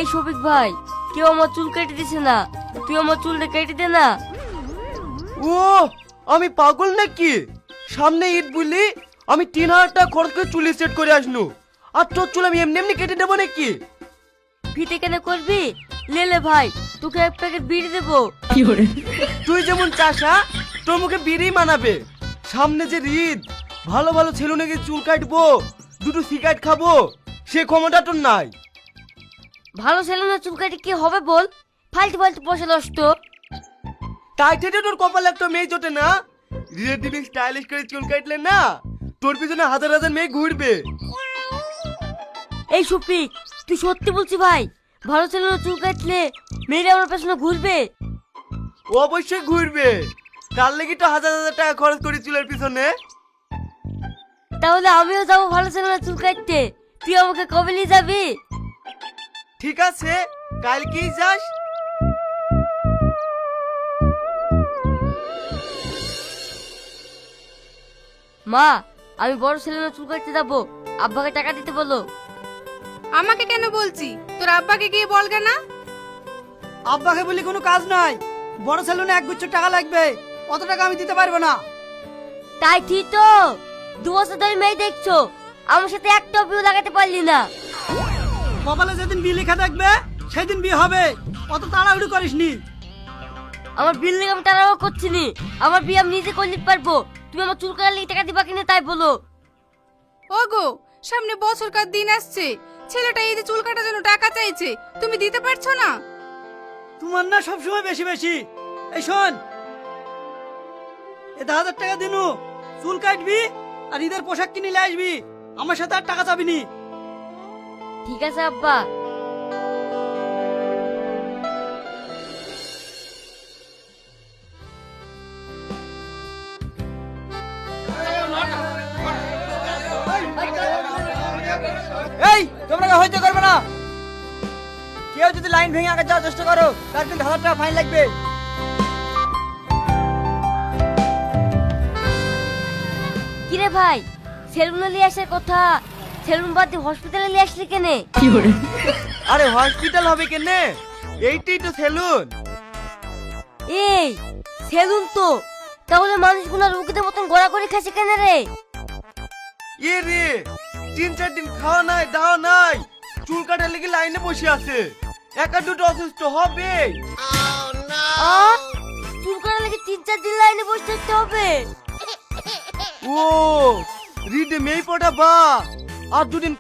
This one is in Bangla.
এই শফিক ভাই, কেউ আমার চুল কেটে দিছে না, তুই আমার চুলটা কেটে দে না। ও আমি পাগল নাকি? সামনে ঈদ বলি আমি 3,000 টাকা খরচ করে চুল সেট করে আসনু, আর তোর চুল আমি এমনি এমনি কেটে দেবো নাকি? ফিতে কেন করবি? লে ভাই, তোকে এক প্যাকেট বিড়ি দেবো। তুই যেমন চাষা তোর মুখে বিড়ি মানাবে। সামনে যে ঈদ, ভালো ভালো ছেলে নাকি চুল কাটবো, দুটো সিগারেট খাবো, সে ক্ষমতা তোর নাই। ভালো ছেলে না চুল কাটি কি হবে বল? ফালতু ফালতু পয়সা নষ্ট। তাই থেকে তোর কপালে একটা মেয়ে জোটে না। রিলেটিভ স্টাইলিশ করে চুল কাটলে না, তোর পিছনে হাজার হাজার মেয়ে ঘুরবে। এই শফিক, তুই সত্যি বলছি ভাই? ভালো ছেলে না চুল কাটলে মেয়েরা আমার পেছনে ঘুরবে? ও অবশ্যই ঘুরবে, তার লেগে তো হাজার হাজার টাকা খরচ করি চুলের পিছনে। তাহলে আমিও যাবো ভালো ছেলে না চুল কাটতে। তুই আমাকে কবে নিয়ে যাবি? ঠিক আছে, কালকেই যাস। মা, আমি বড় ছেলে না চুল কাটতে যাবো, আব্বাকে টাকা দিতে বলো। আমাকে কেন বলছি? তোর আব্বাকে গিয়ে বলগে না? আব্বাকে বলি কোনো কাজ নাই, বড় সেলুনে 1 গুচ্ছ টাকা লাগবে, অত টাকা আমি দিতে পারবো না। তাই ঠিক তো, 2 বছর ধরে মেয়ে দেখছো, আমার সাথে একটা বিয়ে লাগাতে পারলি না। কপালে যেদিন বিয়ে লেখা থাকবে সেদিন বিয়ে হবে, অত তাড়াহুড়ো করিসনি। আমার বিল্ডিং আমি তারাও করছি নি, আমার বিয়ে আমি নিজে করে নিতে পারবো। তুমি আমার চুল কাটার টাকা দিবা কিনা তাই বলো। ওগো, সামনে বছরকার দিন আসছে, ছেলেটা ঈদে চুল কাটার জন্য টাকা চাইছে, তুমি দিতে পারছো না? তোমার না সবসময় বেশি বেশি। এই শোন, 1000 টাকা দিনু, চুল কাটবি আর ঈদের পোশাক কিনে নিয়ে আসবি, আমার সাথে আর টাকা চাবি নি। ঠিক আছে আব্বা। এই তোমরা হইতে করবে না, কেউ যদি লাইন ভেঙে আগে যাওয়ার চেষ্টা করো তার কিন্তু 1000 টাকা ফাইন লাগবে। কিরে ভাই, সেলুনে নিয়ে আসার কথা, সেলুন বাদ দিয়ে হসপিটালে নিয়ে আসলি কেনে? আরে হসপিটাল হবে কেনে, এইটাই তো সেলুন। এই সেলুন তো, তাহলে মানুষগুলো রুগীদের মতন গড়াগড়ি খাচ্ছে কেন রে? এ রে, 3-4 দিন খাওয়া নাই দাওয়া নাই, চুল কাটার লেগে লাইনে বসে আছে, একা দুটো অসুস্থ হবে। চুল কাটার লাগে 3-4 দিন লাইনে বসে থাকতে হবে? ও রিডে মেয়ে পড়া বা, আর 2 দিন